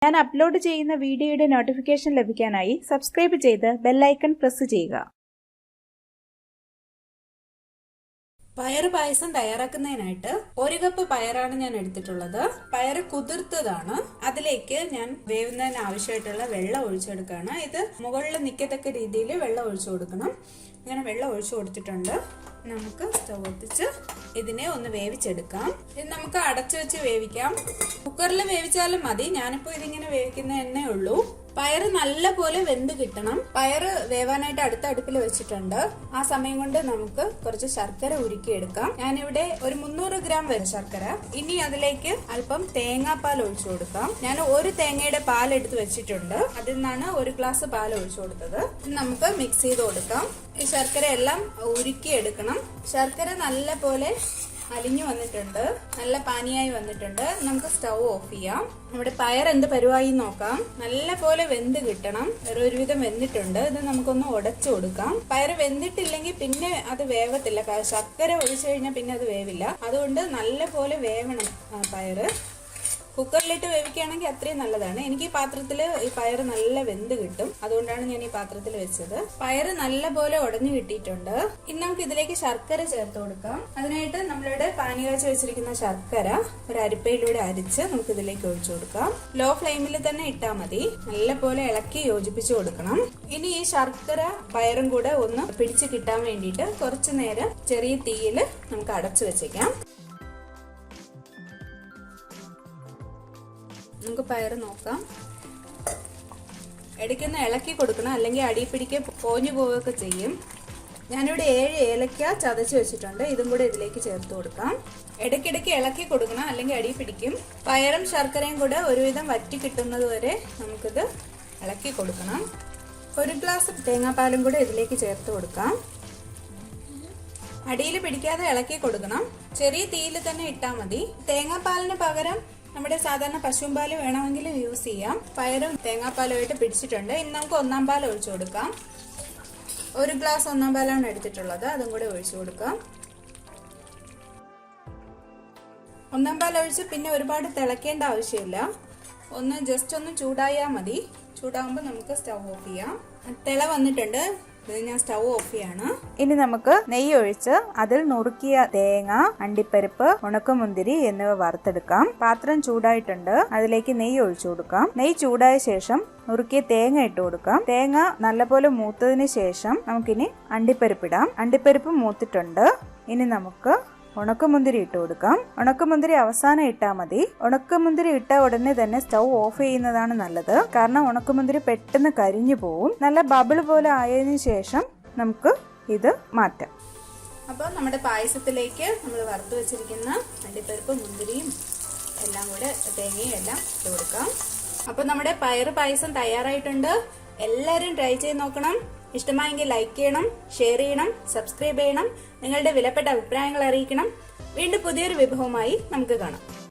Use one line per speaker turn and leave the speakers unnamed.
ഞാൻ അപ്ലോഡ് ചെയ്യുന്ന വീഡിയോയുടെ നോട്ടിഫിക്കേഷൻ ലഭിക്കാനായി സബ്സ്ക്രൈബ് ചെയ്ത് ബെൽ ഐക്കൺ പ്രസ് ചെയ്യുക.
പയർ പായസം തയ്യാറാക്കുന്നതിനായിട്ട് 1 കപ്പ് പയറാണ് ഞാൻ എടുത്തിട്ടുള്ളത്. പയർ കുതിർത്തതാണ്. അതിലേക്ക് ഞാൻ വേവുന്നതിന് ആവശ്യമായിട്ടുള്ള വെള്ളം ഒഴിച്ചെടുക്കുകയാണ്. ഇത് മുകളിൽ നിൽക്കത്തക്ക രീതിയിൽ വെള്ളം ഒഴിച്ചു കൊടുക്കണം. ഇങ്ങനെ വെള്ളം ഒഴിച്ചു കൊടുത്തിട്ടുണ്ട്. നമുക്ക് സ്റ്റവ് കത്തിച്ച് ഇതിനെ ഒന്ന് വേവിച്ചെടുക്കാം. ഇത് നമുക്ക് അടച്ചു വെച്ച് വേവിക്കാം. കുക്കറിൽ വേവിച്ചാലും മതി. ഞാനിപ്പോ ഇതിങ്ങനെ വേവിക്കുന്ന തന്നെ ഉള്ളൂ. പയറ് നല്ല പോലെ വെന്ത് കിട്ടണം. പയറ് വേവാനായിട്ട് അടുത്ത അടുപ്പിൽ വെച്ചിട്ടുണ്ട്. ആ സമയം കൊണ്ട് നമുക്ക് കുറച്ച് ശർക്കര ഉരുക്കിയെടുക്കാം. ഞാനിവിടെ ഒരു 300 ഗ്രാം വരെ ശർക്കര. ഇനി അതിലേക്ക് അല്പം തേങ്ങാപ്പാൽ ഒഴിച്ചു കൊടുക്കാം. ഞാൻ ഒരു തേങ്ങയുടെ പാൽ എടുത്ത് വെച്ചിട്ടുണ്ട്. അതിൽ നിന്നാണ് 1 ഗ്ലാസ് പാൽ ഒഴിച്ചു കൊടുത്തത്. നമുക്ക് മിക്സ് ചെയ്ത് കൊടുക്കാം. ഈ ശർക്കര എല്ലാം ഉരുക്കിയെടുക്കണം. ശർക്കര നല്ല പോലെ അലിഞ്ഞു വന്നിട്ടുണ്ട്. നല്ല പാനിയായി വന്നിട്ടുണ്ട്. നമുക്ക് സ്റ്റവ് ഓഫ് ചെയ്യാം. നമ്മുടെ പയർ എന്ത് പരുവായി നോക്കാം. നല്ല പോലെ വെന്ത് കിട്ടണം. ഒരുവിധം വെന്തിട്ടുണ്ട്. ഇത് നമുക്കൊന്ന് ഉടച്ചു കൊടുക്കാം. പയർ വെന്തിട്ടില്ലെങ്കിൽ പിന്നെ അത് വേവത്തില്ല. ശർക്കര ഒഴിച്ചു കഴിഞ്ഞാൽ പിന്നെ അത് വേവില്ല. അതുകൊണ്ട് നല്ല പോലെ വേവണം പയറ്. കുക്കറിലിട്ട് വേവിക്കുകയാണെങ്കിൽ അത്രയും നല്ലതാണ്. എനിക്ക് ഈ പാത്രത്തിൽ ഈ പയർ നല്ല വെന്ത് കിട്ടും. അതുകൊണ്ടാണ് ഞാൻ ഈ പാത്രത്തിൽ വെച്ചത്. പയർ നല്ല പോലെ ഉടഞ്ഞു കിട്ടിയിട്ടുണ്ട്. ഇനി നമുക്ക് ഇതിലേക്ക് ശർക്കര ചേർത്ത് കൊടുക്കാം. അതിനായിട്ട് നമ്മളുടെ പാനി കാച്ചി വെച്ചിരിക്കുന്ന ശർക്കര ഒരു അരിപ്പയിലൂടെ അരിച്ച് നമുക്ക് ഇതിലേക്ക് ഒഴിച്ചു കൊടുക്കാം. ലോ ഫ്ലെയിമിൽ തന്നെ ഇട്ടാൽ മതി. നല്ല പോലെ ഇളക്കി യോജിപ്പിച്ചു കൊടുക്കണം. ഇനി ഈ ശർക്കര പയറും കൂടെ ഒന്ന് പിടിച്ച് കിട്ടാൻ വേണ്ടിയിട്ട് കുറച്ചു നേരം ചെറിയ തീയിൽ നമുക്ക് അടച്ചു വെച്ചേക്കാം. നമുക്ക് പയർ നോക്കാം. ഇടയ്ക്കൊന്ന് ഇളക്കി കൊടുക്കണം, അല്ലെങ്കിൽ അടിപ്പിടിക്ക് പോഞ്ഞു പോവുകയൊക്കെ ചെയ്യും. ഞാനിവിടെ 7 ഏലക്ക ചതച്ച് വെച്ചിട്ടുണ്ട്. ഇതും കൂടെ ഇതിലേക്ക് ചേർത്ത് കൊടുക്കാം. ഇടയ്ക്കിടയ്ക്ക് ഇളക്കി കൊടുക്കണം, അല്ലെങ്കിൽ അടി പിടിക്കും. പയറും ശർക്കരയും കൂടെ ഒരുവിധം വറ്റി കിട്ടുന്നത് വരെ നമുക്കിത് ഇളക്കി കൊടുക്കണം. 1 ഗ്ലാസ് തേങ്ങാപ്പാലും കൂടെ ഇതിലേക്ക് ചേർത്ത് കൊടുക്കാം. അടിയിൽ പിടിക്കാതെ ഇളക്കി കൊടുക്കണം. ചെറിയ തീയിൽ തന്നെ ഇട്ടാൽ മതി. തേങ്ങാപ്പാലിന് പകരം നമ്മുടെ സാധാരണ പശുവും പാല് വേണമെങ്കിൽ യൂസ് ചെയ്യാം. പയറും തേങ്ങാപ്പാലുമായിട്ട് പിടിച്ചിട്ടുണ്ട്. ഇനി നമുക്ക് 1-ാം പാൽ ഒഴിച്ചു കൊടുക്കാം. 1 ഗ്ലാസ് 1-ാം പാലാണ് എടുത്തിട്ടുള്ളത്. അതും കൂടെ ഒഴിച്ചു കൊടുക്കാം. 1-ാം പാൽ ഒഴിച്ച് പിന്നെ ഒരുപാട് തിളക്കേണ്ട ആവശ്യമില്ല. ജസ്റ്റ് ഒന്ന് ചൂടായാൽ മതി. ചൂടാകുമ്പോൾ നമുക്ക് സ്റ്റവ് ഓഫ് ചെയ്യാം. തിള വന്നിട്ടുണ്ട്. ഞാൻ സ്റ്റവ് ഓഫ് ചെയ്യാണ്.
ഇനി നമുക്ക് നെയ്യ് ഒഴിച്ച് അതിൽ നുറുക്കിയ തേങ്ങ, അണ്ടിപ്പരിപ്പ്, ഉണക്കമുന്തിരി എന്നിവ വറുത്തെടുക്കാം. പാത്രം ചൂടായിട്ടുണ്ട്. അതിലേക്ക് നെയ്യ് ഒഴിച്ചു കൊടുക്കാം. നെയ്യ് ചൂടായ ശേഷം നുറുക്കിയ തേങ്ങ ഇട്ട് കൊടുക്കാം. തേങ്ങ നല്ലപോലെ മൂത്തതിന് ശേഷം നമുക്കിനി അണ്ടിപ്പരിപ്പിടാം. അണ്ടിപ്പരിപ്പ് മൂത്തിട്ടുണ്ട്. ഇനി നമുക്ക് ഉണക്കമുന്തിരി ഇട്ട് കൊടുക്കാം. ഉണക്കമുന്തിരി അവസാനം ഇട്ടാൽ മതി. ഉണക്കമുന്തിരി ഇട്ട ഉടനെ തന്നെ സ്റ്റൗ ഓഫ് ചെയ്യുന്നതാണ് നല്ലത്. കാരണം ഉണക്കമുന്തിരി പെട്ടെന്ന് കരിഞ്ഞു പോവും. നല്ല ബബിൾ പോലെ ആയതിനു ശേഷം നമുക്ക് ഇത് മാറ്റാം.
അപ്പോൾ നമ്മുടെ പായസത്തിലേക്ക് നമ്മൾ വറുത്ത് വെച്ചിരിക്കുന്ന അണ്ടിപ്പരിപ്പ്, മുന്തിരിയും എല്ലാം കൂടെ തേങ്ങയും എല്ലാം ഇട്ട് കൊടുക്കാം. അപ്പോൾ നമ്മുടെ പയർ പായസം തയ്യാറായിട്ടുണ്ട്. എല്ലാവരും ട്രൈ ചെയ്ത് നോക്കണം. ഇഷ്ടമായെങ്കിൽ ലൈക്ക് ചെയ്യണം, ഷെയർ ചെയ്യണം, സബ്സ്ക്രൈബ് ചെയ്യണം. നിങ്ങളുടെ വിലപ്പെട്ട അഭിപ്രായങ്ങൾ അറിയിക്കണം. വീണ്ടും പുതിയൊരു വിഭവമായി നമുക്ക് കാണാം.